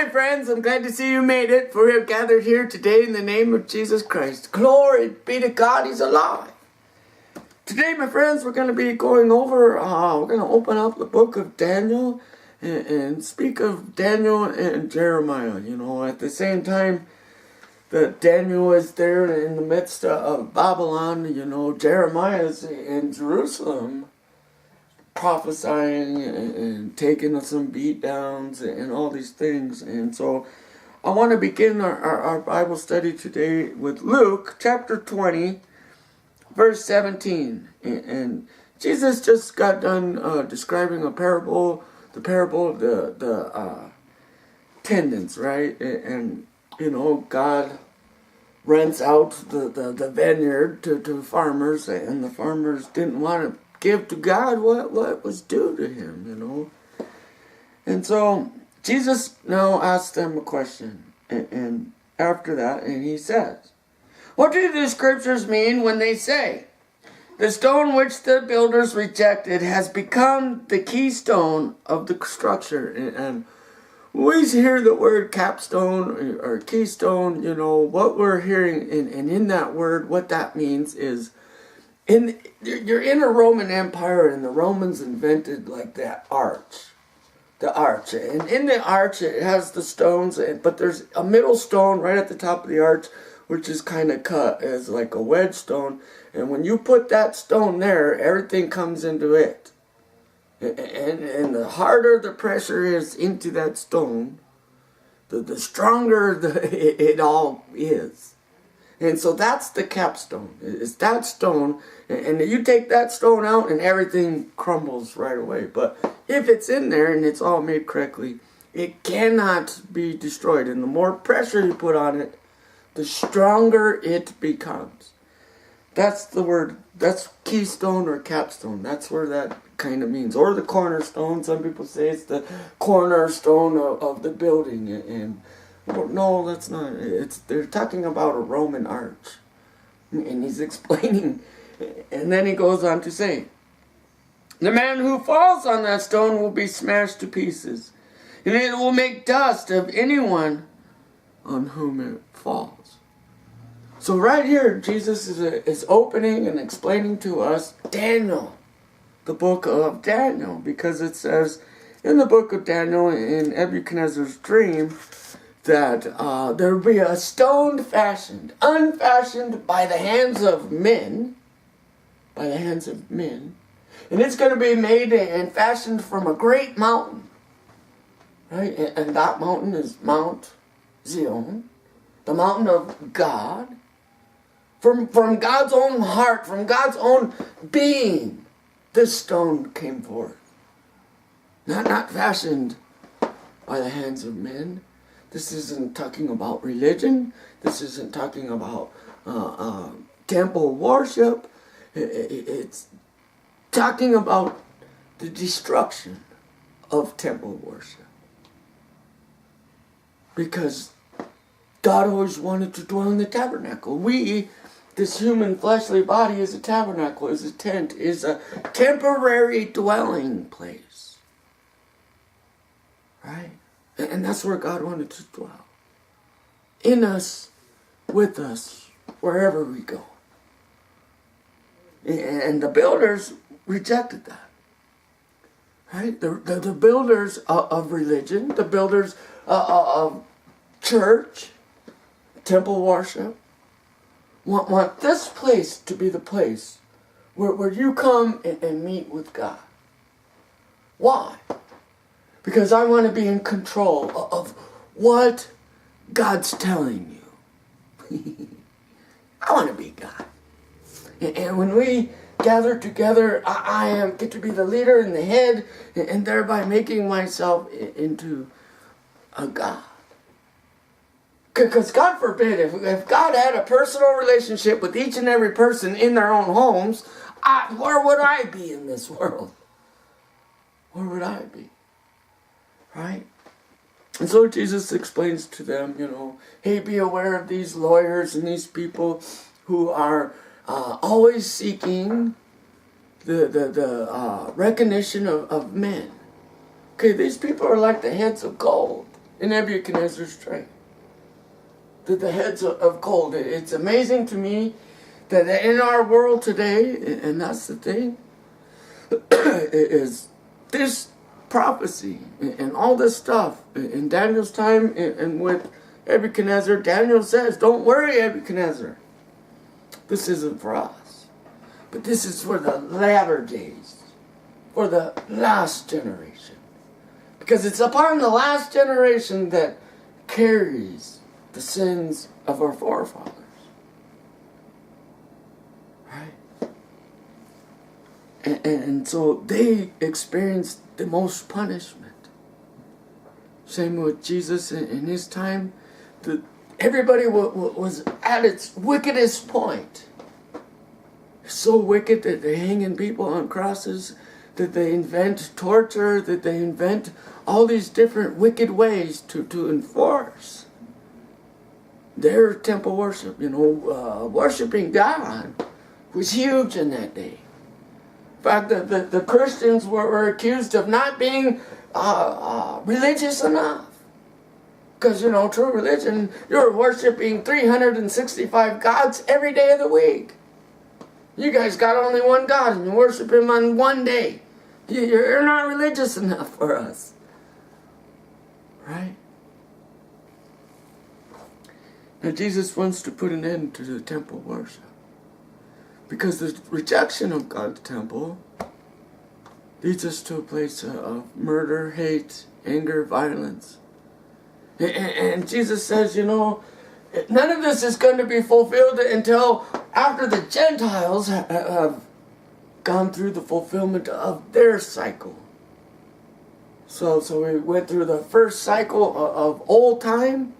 my friends, I'm glad to see you made it, for we have gathered here today in the name of Jesus Christ. Glory be to God, He's alive. Today, my friends, we're going to be going over, we're going to open up the book of Daniel and speak of Daniel and Jeremiah. You know, at the same time that Daniel is there in the midst of Babylon, you know, Jeremiah is in Jerusalem, prophesying and taking some beat downs and all these things. And so I want to begin our Bible study today with Luke chapter 20 verse 17. And Jesus just got done describing a parable, the parable of the tendons, right? And you know, God rents out the vineyard to farmers, and the farmers didn't want to give to God what was due to him, you know. And so Jesus now asks them a question, and after that, and he says, "What do the scriptures mean when they say, the stone which the builders rejected has become the keystone of the structure?" And we always hear the word capstone or keystone, you know, what we're hearing, and in that word, what that means is, you're in a Roman Empire, and the Romans invented like that arch. The arch. And in the arch, it has the stones, but there's a middle stone right at the top of the arch, which is kind of cut as like a wedge stone. And when you put that stone there, everything comes into it. And the harder the pressure is into that stone, the stronger it all is. And so that's the capstone. It's that stone, and you take that stone out and everything crumbles right away. But if it's in there and it's all made correctly, it cannot be destroyed. And the more pressure you put on it, the stronger it becomes. That's the word. That's keystone or capstone. That's where that kind of means. Or the cornerstone. Some people say it's the cornerstone of the building. And no, that's not. They're talking about a Roman arch. And he's explaining. And then he goes on to say, "The man who falls on that stone will be smashed to pieces, and it will make dust of anyone on whom it falls." So right here, Jesus is opening and explaining to us Daniel, the book of Daniel, because it says in the book of Daniel, in Nebuchadnezzar's dream, that there will be a stone unfashioned by the hands of men, and it's going to be made and fashioned from a great mountain, right? And that mountain is Mount Zion, the mountain of God. From God's own heart, from God's own being, this stone came forth. Not fashioned by the hands of men. This isn't talking about religion. This isn't talking about temple worship. It's talking about the destruction of temple worship. Because God always wanted to dwell in the tabernacle. This human fleshly body, is a tabernacle, is a tent, is a temporary dwelling place. Right? And that's where God wanted to dwell. In us, with us, wherever we go. And the builders rejected that. Right? The builders of religion, the builders of church, temple worship, want this place to be the place where you come and meet with God. Why? Because I want to be in control of what God's telling you. I want to be God. And when we gather together, I get to be the leader and the head, and thereby making myself into a God. Because God forbid, if God had a personal relationship with each and every person in their own homes, where would I be in this world? Where would I be? Right? And so Jesus explains to them, you know, hey, be aware of these lawyers and these people who are always seeking the recognition of men. Okay, these people are like the heads of gold. in Nebuchadnezzar's tray. The heads of gold. It's amazing to me that in our world today, and that's the thing, is this prophecy and all this stuff in Daniel's time and with Nebuchadnezzar. Daniel says, don't worry, Nebuchadnezzar. This isn't for us. But this is for the latter days, for the last generation. Because it's upon the last generation that carries the sins of our forefathers. Right? And so they experienced the most punishment. Same with Jesus in his time. Everybody was at its wickedest point. So wicked that they're hanging people on crosses, that they invent torture, that they invent all these different wicked ways to enforce their temple worship. Worshiping God was huge in that day. In fact, the Christians were accused of not being religious enough. Because, true religion, you're worshiping 365 gods every day of the week. You guys got only one God and you worship him on one day. You're not religious enough for us. Right? Now Jesus wants to put an end to the temple worship. Because the rejection of God's temple leads us to a place of murder, hate, anger, violence. And Jesus says, none of this is going to be fulfilled until after the Gentiles have gone through the fulfillment of their cycle. So we went through the first cycle of old time.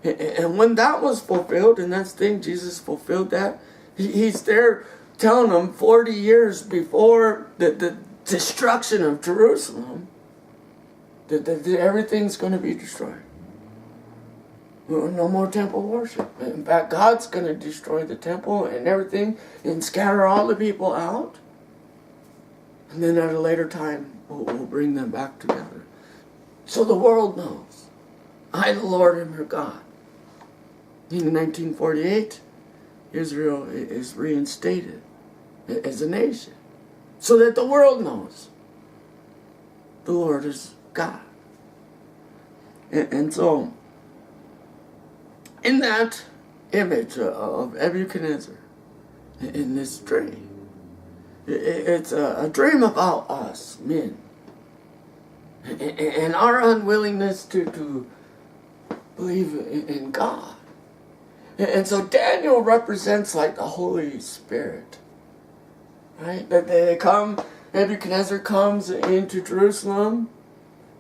And when that was fulfilled, and that's the thing, Jesus fulfilled that. He's there telling them 40 years before the destruction of Jerusalem that everything's going to be destroyed. No more temple worship. In fact, God's going to destroy the temple and everything and scatter all the people out. And then at a later time, we'll bring them back together. So the world knows. I, the Lord, am your God. In 1948, Israel is reinstated as a nation. So that the world knows the Lord is God. And so, in that image of Nebuchadnezzar, in this dream, it's a dream about us, men, and our unwillingness to believe in God. And so Daniel represents like the Holy Spirit, right? That they come, Nebuchadnezzar comes into Jerusalem,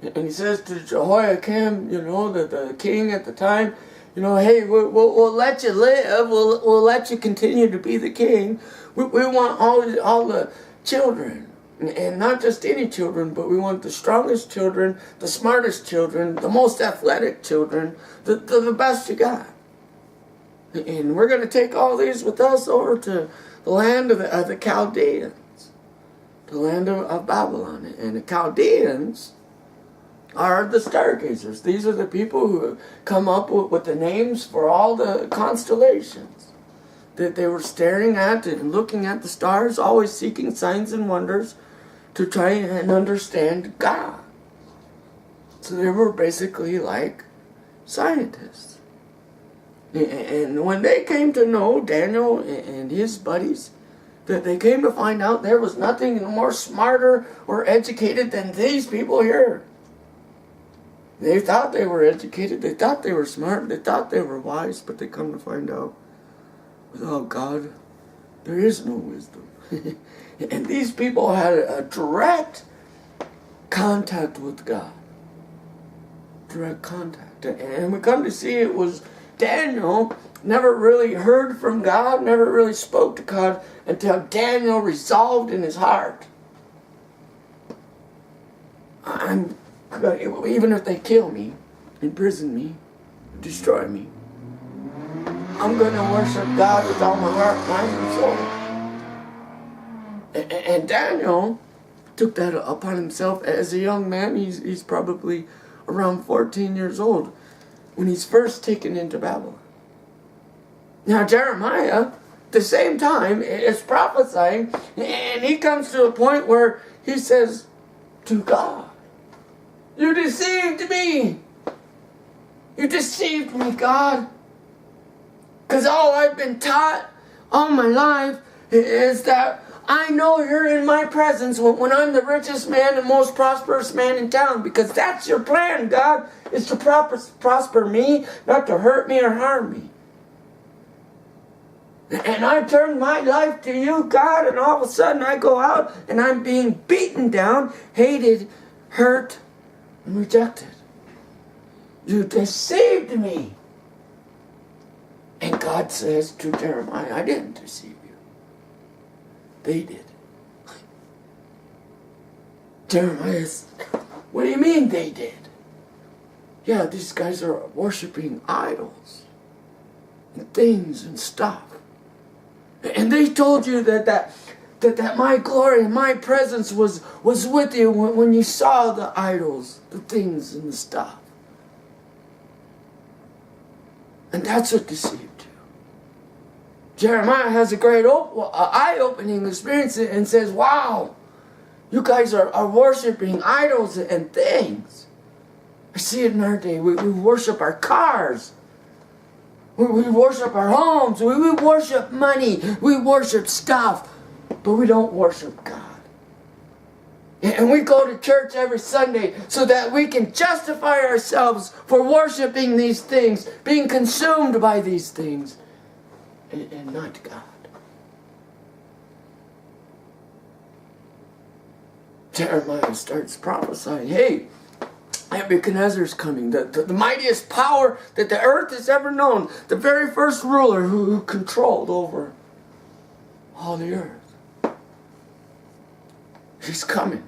and he says to Jehoiakim, the king at the time, hey, we'll let you live. We'll let you continue to be the king. We want all the children, and not just any children, but we want the strongest children, the smartest children, the most athletic children, the best you got. And we're going to take all these with us over to the land of the Chaldeans, the land of Babylon. And the Chaldeans are the stargazers. These are the people who come up with the names for all the constellations that they were staring at and looking at the stars, always seeking signs and wonders to try and understand God. So they were basically like scientists. And when they came to know Daniel and his buddies, that they came to find out there was nothing more smarter or educated than these people here. They thought they were educated, they thought they were smart, they thought they were wise, but they come to find out, without God, there is no wisdom. And these people had a direct contact with God. Direct contact. And we come to see it was Daniel never really heard from God, never really spoke to God until Daniel resolved in his heart, even if they kill me, imprison me, destroy me, I'm going to worship God with all my heart, mind, and soul. And Daniel took that upon himself as a young man. He's probably around 14 years old when he's first taken into Babylon. Now Jeremiah, at the same time, is prophesying, and he comes to a point where he says to God, "You deceived me. You deceived me, God. Because all I've been taught all my life is that I know you're in my presence when I'm the richest man and most prosperous man in town. Because that's your plan, God, is to prosper me, not to hurt me or harm me. And I turned my life to you, God, and all of a sudden I go out and I'm being beaten down, hated, hurt, and rejected. You deceived me." And God says to Jeremiah, "I didn't deceive you. They did." Jeremiah says, "What do you mean they did?" "Yeah, these guys are worshiping idols and things and stuff. And they told you that my glory and my presence was with you when you saw the idols, the things and the stuff. And that's what deceived you." Jeremiah has a great eye-opening experience and says, "Wow, you guys are worshiping idols and things." I see it in our day. We worship our cars. We worship our homes. We worship money. We worship stuff. But we don't worship God. And we go to church every Sunday so that we can justify ourselves for worshiping these things, being consumed by these things, and not God. Jeremiah starts prophesying, "Hey, Nebuchadnezzar's coming, the mightiest power that the earth has ever known, the very first ruler who controlled over all the earth. He's coming.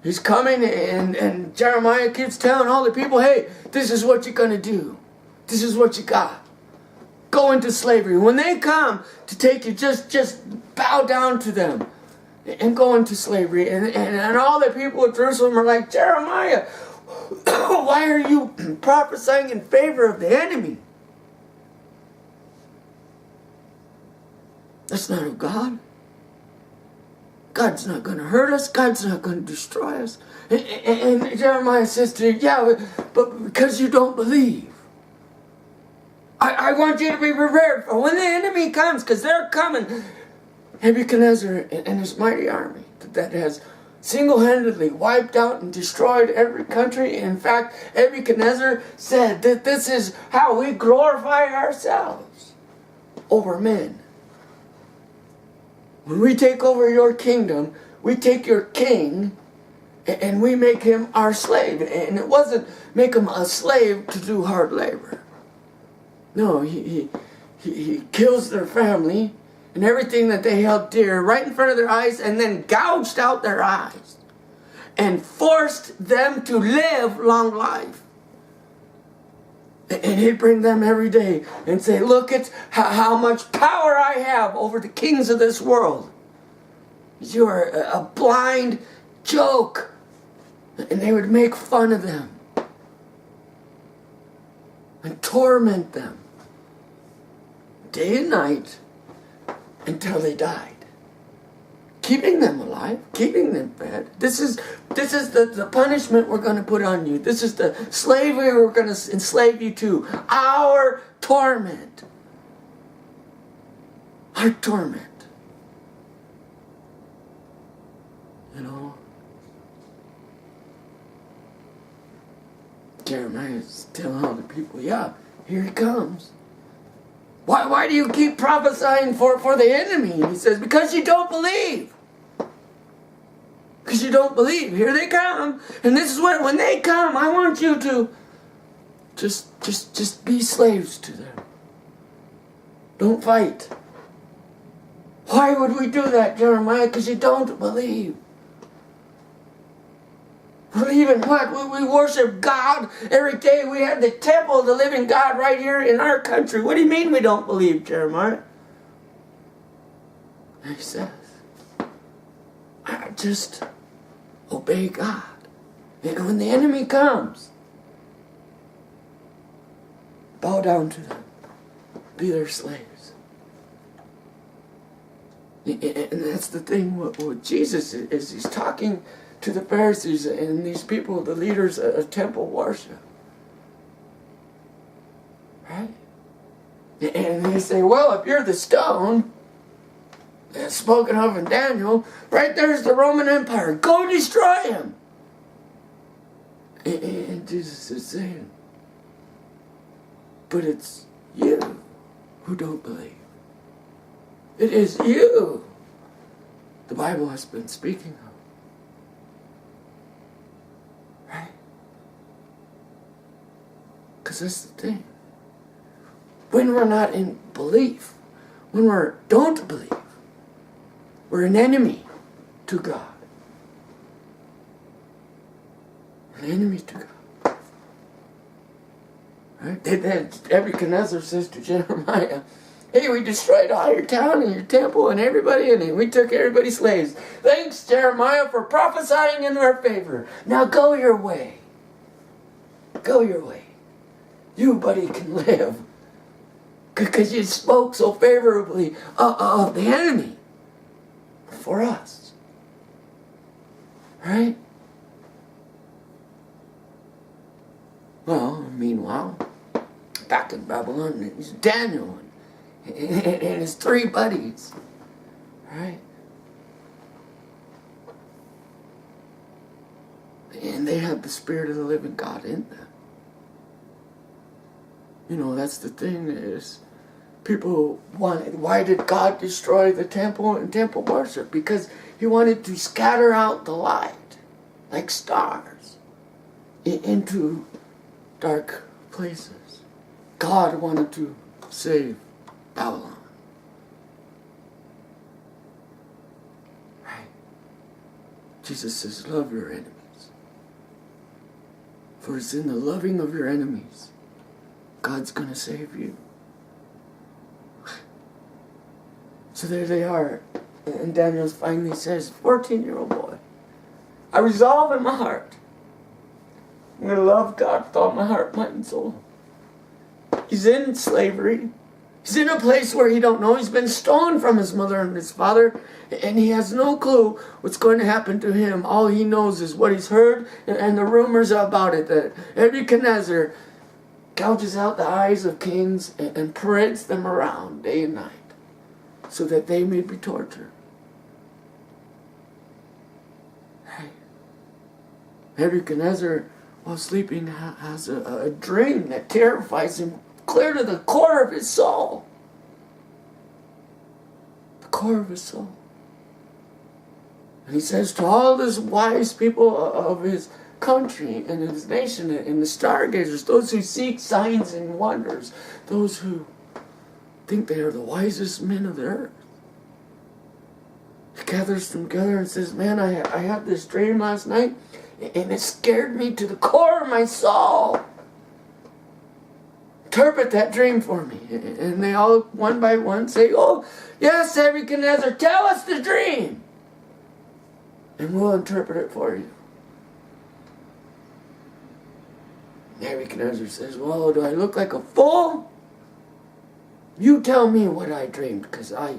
He's coming," and Jeremiah keeps telling all the people, "Hey, this is what you're going to do. This is what you got. Go into slavery. When they come to take you, just bow down to them and go into slavery." And all the people of Jerusalem are like, "Jeremiah, why are you prophesying in favor of the enemy? That's not of God. God's not going to hurt us. God's not going to destroy us." And Jeremiah says to you, "Yeah, but because you don't believe. I want you to be prepared for when the enemy comes, because they're coming." Nebuchadnezzar and his mighty army that has single-handedly wiped out and destroyed every country. In fact, Nebuchadnezzar said that this is how we glorify ourselves over men. When we take over your kingdom, we take your king and we make him our slave. And it wasn't make him a slave to do hard labor. No, he kills their family and everything that they held dear right in front of their eyes, and then gouged out their eyes and forced them to live long life. And he'd bring them every day and say, "Look at how much power I have over the kings of this world. You are a blind joke." And they would make fun of them and torment them day and night until they died. Keeping them alive, keeping them fed. This is the punishment we're going to put on you. This is the slavery we're going to enslave you to. Our torment. Our torment. You know? Jeremiah is telling all the people, "Yeah, here he comes. Why do you keep prophesying for the enemy?" And he says, "Because you don't believe. Because you don't believe. Here they come. And this is when they come, I want you to just be slaves to them. Don't fight." Why would we do that, Jeremiah? Because you don't believe. Believe in what? We worship God every day. We have the temple of the living God right here in our country. What do you mean we don't believe, Jeremiah? And he says, "I just obey God And when the enemy comes, bow down to them. Be their slaves. And that's the thing with Jesus is he's talking to the Pharisees and these people, the leaders of temple worship. Right? And they say, well, if you're the stone that's spoken of in Daniel, right there's the Roman Empire. Go destroy him. And Jesus is saying, but it's you who don't believe. It is you the Bible has been speaking of. Right? Because that's the thing. When we're not in belief, when we don't believe, we're an enemy to God. An enemy to God. Right? Nebuchadnezzar says to Jeremiah, hey, we destroyed all your town and your temple and everybody in it. We took everybody's slaves. Thanks, Jeremiah, for prophesying in our favor. Now go your way. Go your way. You, buddy, can live. Because you spoke so favorably of the enemy for us. Right? Well, meanwhile, back in Babylon, it's Daniel and his three buddies. Right? And they have the Spirit of the living God in them. You know, that's the thing is, people wanted, why did God destroy the temple and temple worship? Because he wanted to scatter out the light, like stars, into dark places. God wanted to save Babylon. Right? Jesus says, love your enemies. For it's in the loving of your enemies God's going to save you. So there they are. And Daniel finally says, 14-year-old boy, I resolve in my heart. I'm going to love God with all my heart, mind, and soul. He's in slavery. He's in a place where he don't know. He's been stolen from his mother and his father. And he has no clue what's going to happen to him. All he knows is what he's heard and the rumors about it. That Nebuchadnezzar gouges out the eyes of kings and parades them around day and night so that they may be tortured. Right? Nebuchadnezzar, while sleeping, has a dream that terrifies him clear to the core of his soul. The core of his soul. And he says to all these wise people of his country and his nation and the stargazers, those who seek signs and wonders, those who think they are the wisest men of the earth. He gathers them together and says, man, I had this dream last night and it scared me to the core of my soul. Interpret that dream for me. And they all, one by one, say, oh, yes, Nebuchadnezzar, tell us the dream. And we'll interpret it for you. Nebuchadnezzar says, well, do I look like a fool? You tell me what I dreamed, because I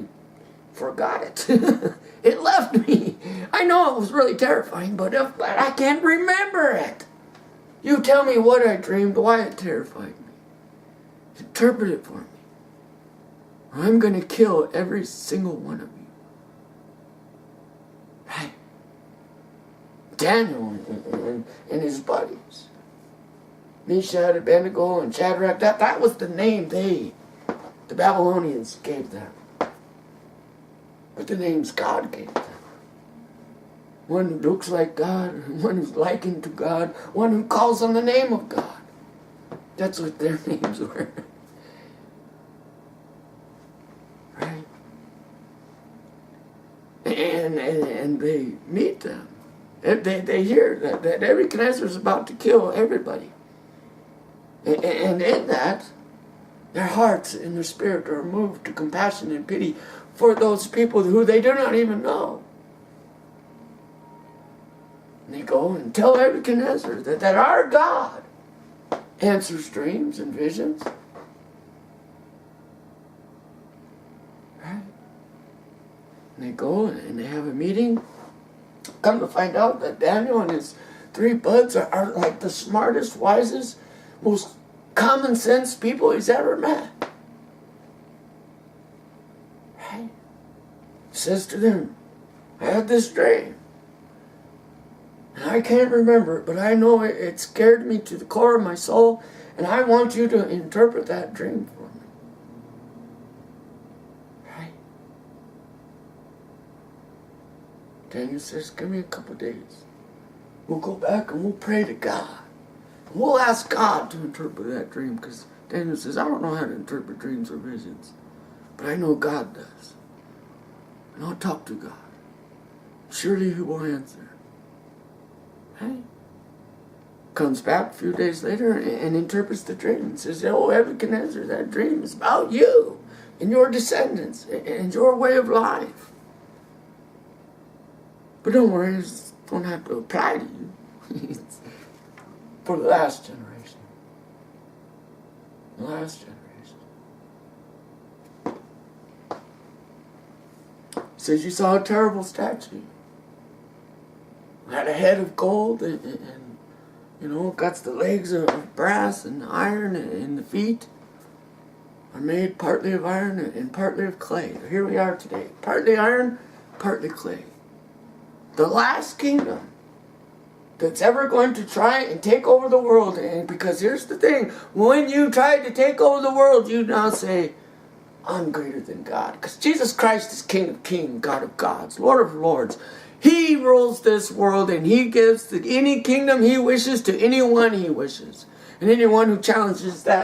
forgot it. It left me. I know it was really terrifying, but I can't remember it. You tell me what I dreamed, why it terrified me. Interpret it for me. I'm going to kill every single one of you. Right? Daniel and his buddies. Meshach, Abednego, and Shadrach, that was the name the Babylonians gave them. But the names God gave them. One who looks like God, one who's likened to God, one who calls on the name of God. That's what their names were. Right? And they meet them. They hear that Nebuchadnezzar is about to kill everybody. And in that, their hearts and their spirit are moved to compassion and pity for those people who they do not even know. And they go and tell Nebuchadnezzar that our God answers dreams and visions. Right? And they go and they have a meeting. Come to find out that Daniel and his 3 buds are like the smartest, wisest, most common sense people he's ever met. Right? Says to them, I had this dream. And I can't remember it, but I know it scared me to the core of my soul, and I want you to interpret that dream for me. Right? Daniel says, give me a couple days. We'll go back and we'll pray to God. We'll ask God to interpret that dream, because Daniel says, I don't know how to interpret dreams or visions, but I know God does. And I'll talk to God. Surely He will answer. Right? Comes back a few days later and interprets the dream and says, oh, Nebuchadnezzar, that dream is about you and your descendants and your way of life. But don't worry, it don't have to apply to you. It's for the last generation. The last generation. He says, you saw a terrible statue. It had a head of gold and got the legs of brass and iron, and the feet are made partly of iron and partly of clay. Here we are today. Partly iron, partly clay. The last kingdom that's ever going to try and take over the world. And because here's the thing, when you try to take over the world, you now say, I'm greater than God. Because Jesus Christ is King of kings, God of gods, Lord of lords. He rules this world, and He gives any kingdom He wishes to anyone He wishes. And anyone who challenges that